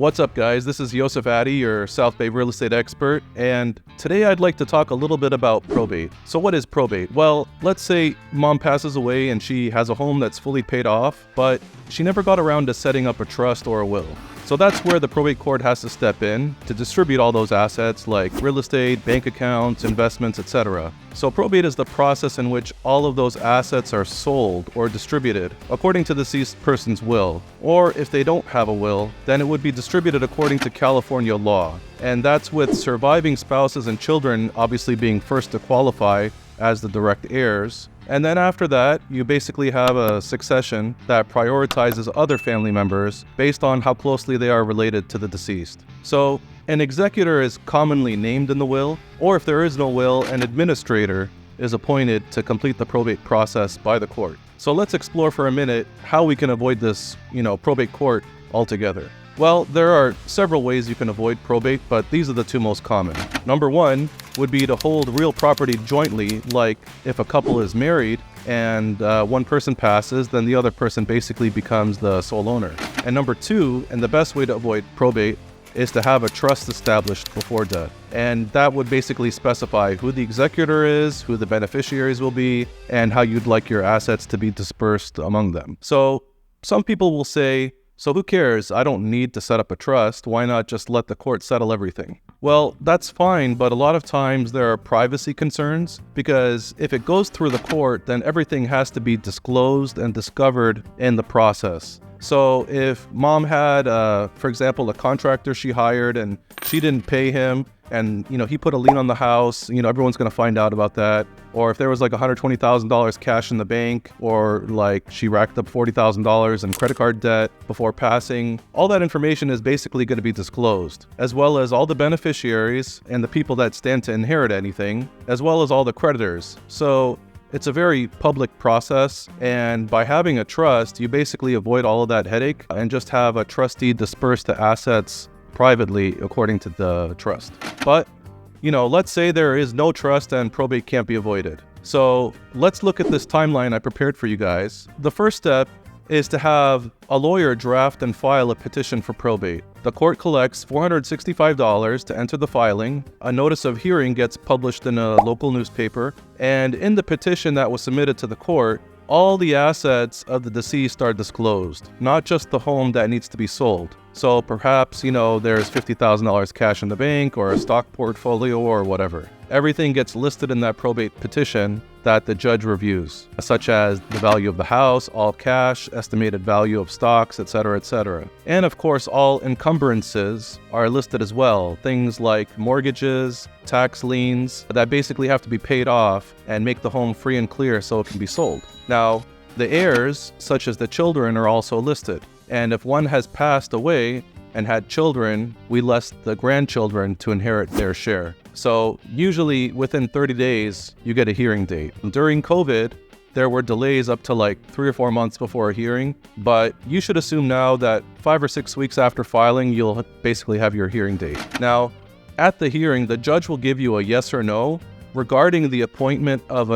What's up, guys? This is Yosef Addy, your South Bay real estate expert, and today I'd like to talk a little bit about probate. So what is probate? Well, let's say mom passes away and she has a home that's fully paid off, but she never got around to setting up a trust or a will. So that's where the probate court has to step in to distribute all those assets like real estate, bank accounts, investments, etc. So probate is the process in which all of those assets are sold or distributed according to the deceased person's will. Or if they don't have a will, then it would be distributed according to California law. And that's with surviving spouses and children obviously being first to qualify as the direct heirs. And then after that, you basically have a succession that prioritizes other family members based on how closely they are related to the deceased. So an executor is commonly named in the will, or if there is no will, an administrator is appointed to complete the probate process by the court. So let's explore for a minute how we can avoid this, probate court altogether. Well, there are several ways you can avoid probate, but these are the two most common. Number one would be to hold real property jointly, like if a couple is married and one person passes, then the other person basically becomes the sole owner. And number two, and the best way to avoid probate, is to have a trust established before death. And that would basically specify who the executor is, who the beneficiaries will be, and how you'd like your assets to be dispersed among them. So some people will say, so who cares? I don't need to set up a trust. Why not just let the court settle everything? Well, that's fine, but a lot of times there are privacy concerns because if it goes through the court, then everything has to be disclosed and discovered in the process. So if mom had, for example, a contractor she hired and she didn't pay him and, he put a lien on the house, everyone's going to find out about that. Or if there was like $120,000 cash in the bank, or like she racked up $40,000 in credit card debt before passing, all that information is basically going to be disclosed, as well as all the beneficiaries and the people that stand to inherit anything, as well as all the creditors. So it's a very public process, and by having a trust, you basically avoid all of that headache and just have a trustee disperse the assets privately according to the trust. But, let's say there is no trust and probate can't be avoided. So let's look at this timeline I prepared for you guys. The first step is to have a lawyer draft and file a petition for probate. The court collects $465 to enter the filing. A notice of hearing gets published in a local newspaper. And in the petition that was submitted to the court, all the assets of the deceased are disclosed, not just the home that needs to be sold. So perhaps, there's $50,000 cash in the bank or a stock portfolio or whatever. Everything gets listed in that probate petition that the judge reviews, such as the value of the house, all cash, estimated value of stocks, etc., etc. And of course, all encumbrances are listed as well. Things like mortgages, tax liens that basically have to be paid off and make the home free and clear so it can be sold. Now, the heirs, such as the children, are also listed. And if one has passed away and had children, we list the grandchildren to inherit their share. So usually within 30 days, you get a hearing date. During COVID, there were delays up to like 3 or 4 months before a hearing, but you should assume now that 5 or 6 weeks after filing, you'll basically have your hearing date. Now, at the hearing, the judge will give you a yes or no regarding the appointment of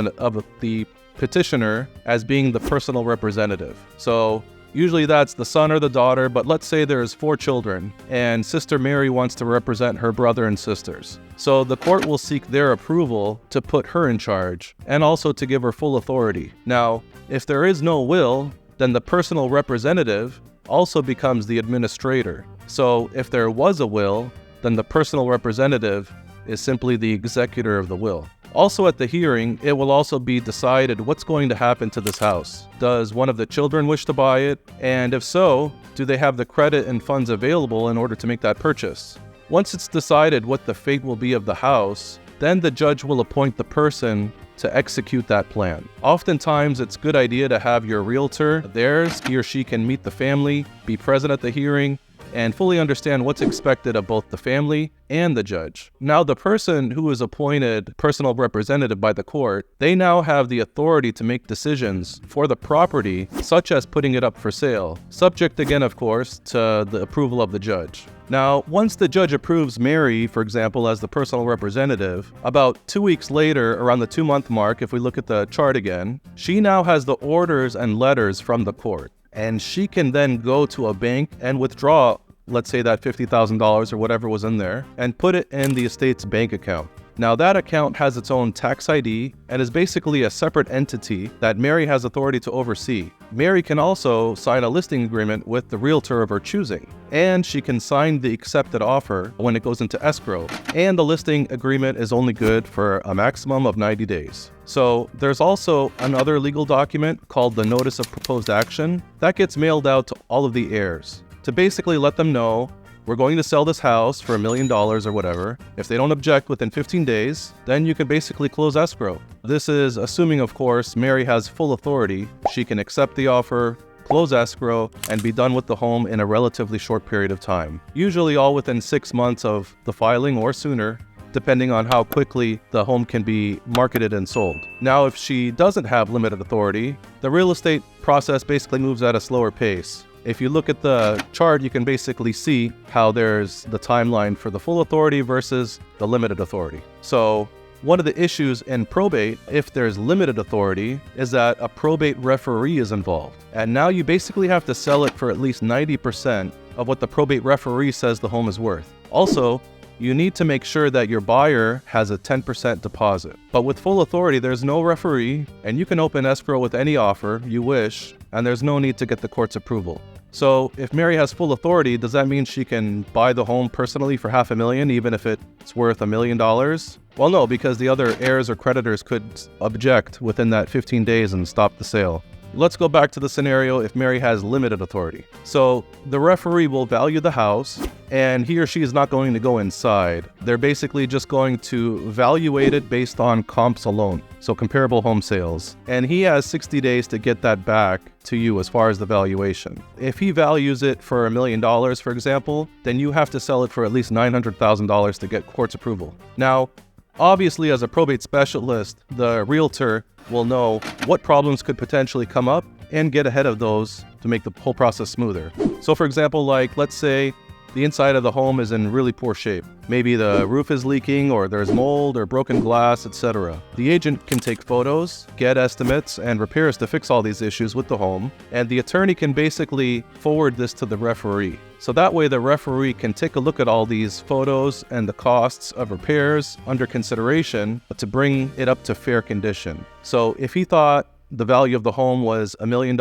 the petitioner as being the personal representative. So usually that's the son or the daughter, but let's say there's 4 children and Sister Mary wants to represent her brother and sisters. So the court will seek their approval to put her in charge and also to give her full authority. Now, if there is no will, then the personal representative also becomes the administrator. So if there was a will, then the personal representative is simply the executor of the will. Also at the hearing, it will also be decided what's going to happen to this house. Does one of the children wish to buy it? And if so, do they have the credit and funds available in order to make that purchase? Once it's decided what the fate will be of the house, then the judge will appoint the person to execute that plan. Oftentimes, it's a good idea to have your realtor there. He or she can meet the family, be present at the hearing, and fully understand what's expected of both the family and the judge. Now, the person who is appointed personal representative by the court, they now have the authority to make decisions for the property, such as putting it up for sale, subject again, of course, to the approval of the judge. Now, once the judge approves Mary, for example, as the personal representative, about 2 weeks later, around the 2-month mark, if we look at the chart again, she now has the orders and letters from the court. And she can then go to a bank and withdraw let's say that $50,000 or whatever was in there, and put it in the estate's bank account. Now that account has its own tax ID and is basically a separate entity that Mary has authority to oversee. Mary can also sign a listing agreement with the realtor of her choosing, and she can sign the accepted offer when it goes into escrow, and the listing agreement is only good for a maximum of 90 days. So there's also another legal document called the Notice of Proposed Action that gets mailed out to all of the heirs to basically let them know we're going to sell this house for $1 million or whatever. If they don't object within 15 days, then you can basically close escrow. This is assuming, of course, Mary has full authority. She can accept the offer, close escrow, and be done with the home in a relatively short period of time. Usually all within 6 months of the filing or sooner, depending on how quickly the home can be marketed and sold. Now, if she doesn't have limited authority, the real estate process basically moves at a slower pace. If you look at the chart, you can basically see how there's the timeline for the full authority versus the limited authority. So one of the issues in probate, if there's limited authority, is that a probate referee is involved. And now you basically have to sell it for at least 90% of what the probate referee says the home is worth. Also, you need to make sure that your buyer has a 10% deposit. But with full authority, there's no referee, and you can open escrow with any offer you wish, and there's no need to get the court's approval. So if Mary has full authority, does that mean she can buy the home personally for $500,000 even if it's worth $1 million? Well, no, because the other heirs or creditors could object within that 15 days and stop the sale. Let's go back to the scenario if Mary has limited authority. So the referee will value the house, and he or she is not going to go inside. They're basically just going to evaluate it based on comps alone, so comparable home sales. And he has 60 days to get that back to you as far as the valuation. If he values it for $1 million, for example, then you have to sell it for at least $900,000 to get court's approval. Now, obviously, as a probate specialist, the realtor will know what problems could potentially come up and get ahead of those to make the whole process smoother. So for example, like let's say the inside of the home is in really poor shape. Maybe the roof is leaking or there's mold or broken glass, etc. The agent can take photos, get estimates and repairs to fix all these issues with the home, and the attorney can basically forward this to the referee. So that way the referee can take a look at all these photos and the costs of repairs under consideration to bring it up to fair condition. So if he thought the value of the home was $1 million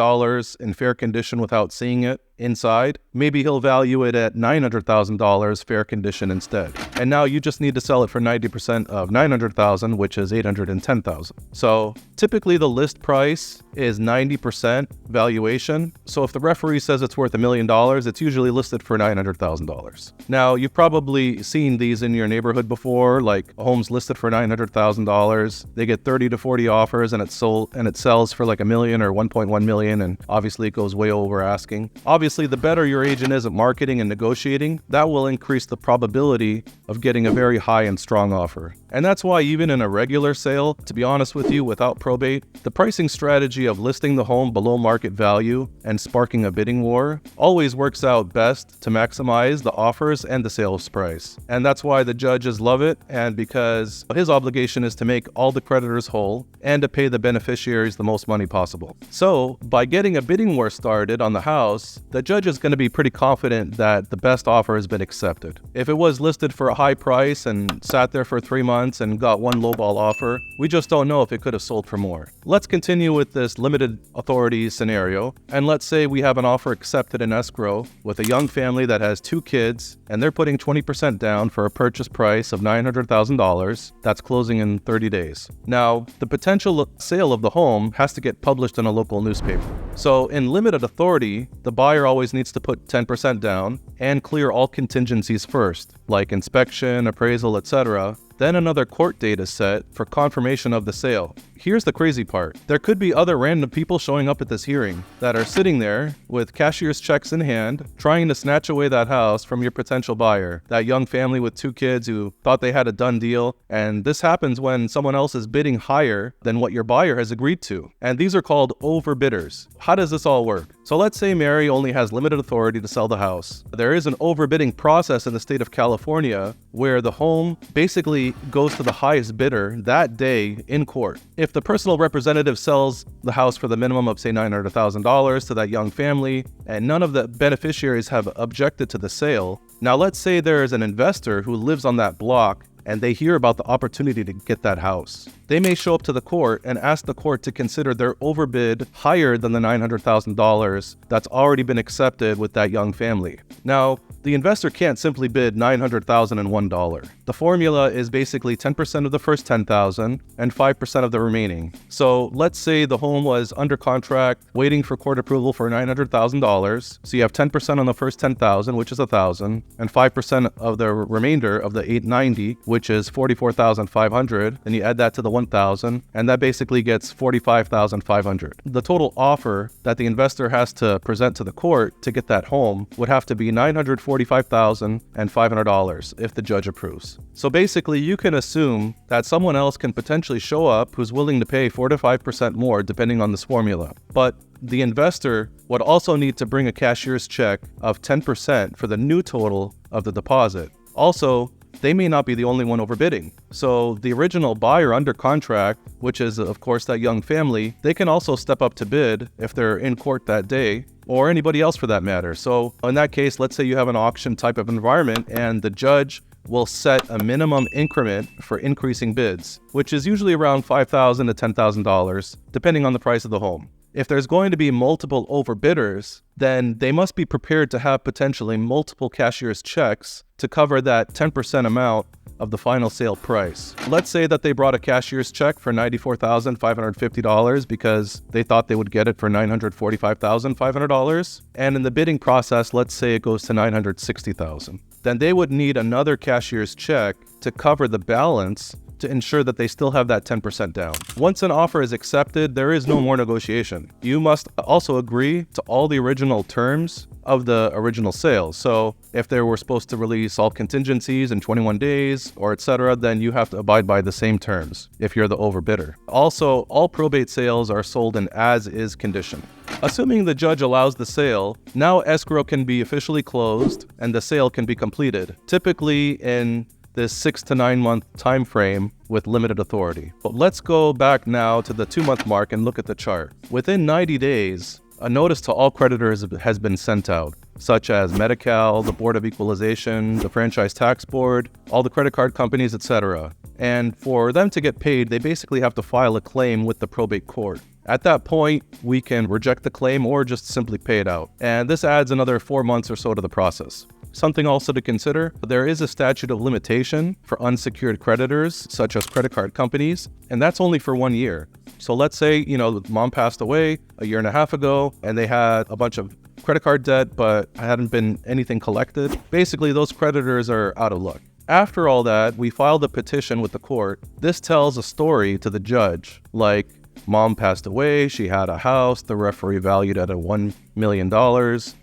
in fair condition without seeing it inside, maybe he'll value it at $900,000 fair condition instead. And now you just need to sell it for 90% of $900,000, which is $810,000. So typically the list price is 90% valuation. So if the referee says it's worth $1 million, it's usually listed for $900,000. Now you've probably seen these in your neighborhood before, like a home's listed for $900,000. They get 30 to 40 offers and it's sold and it sells for like $1 million or $1.1 million, and obviously it goes way over asking. Obviously, the better your agent is at marketing and negotiating, that will increase the probability of getting a very high and strong offer. And that's why even in a regular sale, to be honest with you, without probate, the pricing strategy of listing the home below market value and sparking a bidding war always works out best to maximize the offers and the sales price. And that's why the judges love it, and because his obligation is to make all the creditors whole and to pay the beneficiaries the most money possible. So by getting a bidding war started on the house, the judge is going to be pretty confident that the best offer has been accepted. If it was listed for a high price and sat there for 3 months and got one lowball offer, we just don't know if it could have sold for more. Let's continue with this limited authority scenario, and let's say we have an offer accepted in escrow with a young family that has 2 kids, and they're putting 20% down for a purchase price of $900,000 that's closing in 30 days. Now, the potential sale of the home has to get published in a local newspaper. So in limited authority, the buyer always needs to put 10% down and clear all contingencies first, like inspection, appraisal, etc. Then another court date is set for confirmation of the sale. Here's the crazy part. There could be other random people showing up at this hearing that are sitting there with cashier's checks in hand, trying to snatch away that house from your potential buyer, that young family with 2 kids who thought they had a done deal. And this happens when someone else is bidding higher than what your buyer has agreed to. And these are called overbidders. How does this all work? So let's say Mary only has limited authority to sell the house. There is an overbidding process in the state of California where the home basically goes to the highest bidder that day in court. If the personal representative sells the house for the minimum of, say, $900,000 to that young family, and none of the beneficiaries have objected to the sale, now let's say there is an investor who lives on that block and they hear about the opportunity to get that house. They may show up to the court and ask the court to consider their overbid higher than the $900,000 that's already been accepted with that young family. Now, the investor can't simply bid $900,001. The formula is basically 10% of the first $10,000 and 5% of the remaining. So let's say the home was under contract, waiting for court approval for $900,000. So you have 10% on the first $10,000, which is $1,000, and 5% of the remainder of the $890, which is $44,500. Then you add that to the $1,000, and that basically gets $45,500. The total offer that the investor has to present to the court to get that home would have to be $945,500 if the judge approves. So basically, you can assume that someone else can potentially show up who's willing to pay 4 to 5% more depending on this formula. But the investor would also need to bring a cashier's check of 10% for the new total of the deposit. Also, they may not be the only one overbidding. So the original buyer under contract, which is of course that young family, they can also step up to bid if they're in court that day, or anybody else for that matter. So in that case, let's say you have an auction type of environment and the judge will set a minimum increment for increasing bids, which is usually around $5,000 to $10,000, depending on the price of the home. If there's going to be multiple overbidders, then they must be prepared to have potentially multiple cashier's checks to cover that 10% amount of the final sale price. Let's say that they brought a cashier's check for $94,550 because they thought they would get it for $945,500. And in the bidding process, let's say it goes to $960,000. Then they would need another cashier's check to cover the balance to ensure that they still have that 10% down. Once an offer is accepted, there is no more negotiation. You must also agree to all the original terms of the original sale. So if they were supposed to release all contingencies in 21 days or etc., then you have to abide by the same terms if you're the overbidder. Also, all probate sales are sold in as-is condition. Assuming the judge allows the sale, now escrow can be officially closed and the sale can be completed, typically in this 6 to 9 month time frame with limited authority. But let's go back now to the 2-month mark and look at the chart. Within 90 days, a notice to all creditors has been sent out, such as Medi-Cal, the Board of Equalization, the Franchise Tax Board, all the credit card companies, etc. And for them to get paid, they basically have to file a claim with the probate court. At that point, we can reject the claim or just simply pay it out. And this adds another 4 months or so to the process. Something also to consider, there is a statute of limitation for unsecured creditors, such as credit card companies, and that's only for 1 year. So let's say, mom passed away a year and a half ago, and they had a bunch of credit card debt, but hadn't been anything collected. Basically, those creditors are out of luck. After all that, we filed a petition with the court. This tells a story to the judge, like, mom passed away, she had a house, the referee valued it at $1 million.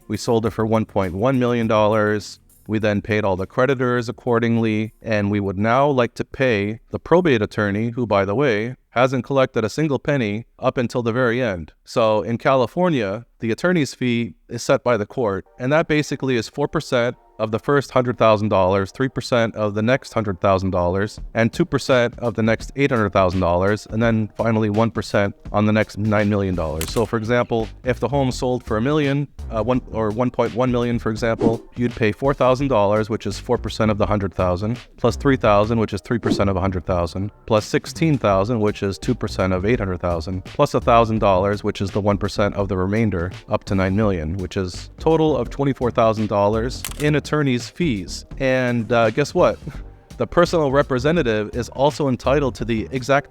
We sold it for $1.1 million. We then paid all the creditors accordingly, and we would now like to pay the probate attorney, who, by the way, hasn't collected a single penny up until the very end. So in California, the attorney's fee is set by the court, and that basically is 4% of the first $100,000, 3% of the next $100,000, and 2% of the next $800,000, and then finally 1% on the next $9 million. So for example, if the home sold for $1 million, or $1.1 million, for example, you'd pay $4,000, which is 4% of the $100,000, plus $3,000, which is 3% of $100,000, plus $16,000, which is 2% of $800,000, plus $1,000, which is the 1% of the remainder, up to $9 million, which is total of $24,000 in attorney's fees. And guess what? The personal representative is also entitled to the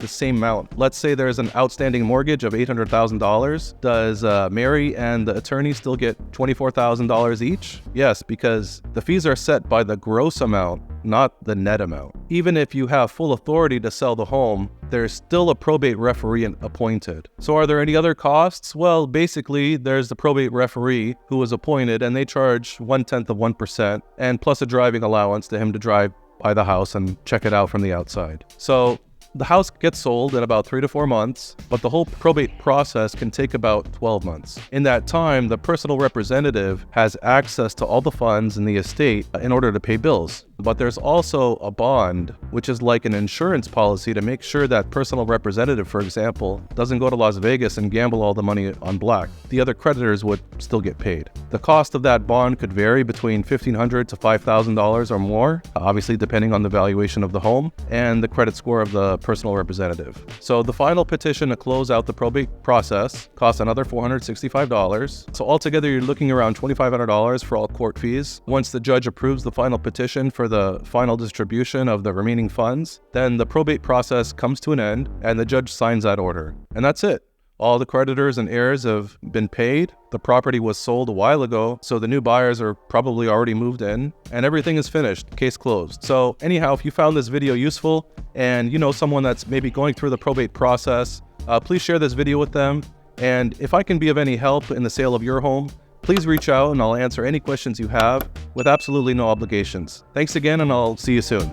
same amount. Let's say there's an outstanding mortgage of $800,000. Does Mary and the attorney still get $24,000 each? Yes, because the fees are set by the gross amount, not the net amount. Even if you have full authority to sell the home, there's still a probate referee appointed. So are there any other costs? Well, basically, there's the probate referee who was appointed, and they charge 1/10 of 1%, and plus a driving allowance to him to drive by the house and check it out from the outside. So The house gets sold in about 3 to 4 months, but the whole probate process can take about 12 months. In that time, the personal representative has access to all the funds in the estate in order to pay bills. But there's also a bond, which is like an insurance policy to make sure that personal representative, for example, doesn't go to Las Vegas and gamble all the money on black. The other creditors would still get paid. The cost of that bond could vary between $1,500 to $5,000 or more, obviously depending on the valuation of the home and the credit score of the personal representative. So the final petition to close out the probate process costs another $465. So altogether, you're looking around $2,500 for all court fees. Once the judge approves the final petition for the final distribution of the remaining funds, then the probate process comes to an end and the judge signs that order. And that's it. All the creditors and heirs have been paid. The property was sold a while ago, so the new buyers are probably already moved in, and everything is finished, case closed. So anyhow, if you found this video useful and you know someone that's maybe going through the probate process, please share this video with them. And if I can be of any help in the sale of your home, please reach out and I'll answer any questions you have with absolutely no obligations. Thanks again, and I'll see you soon.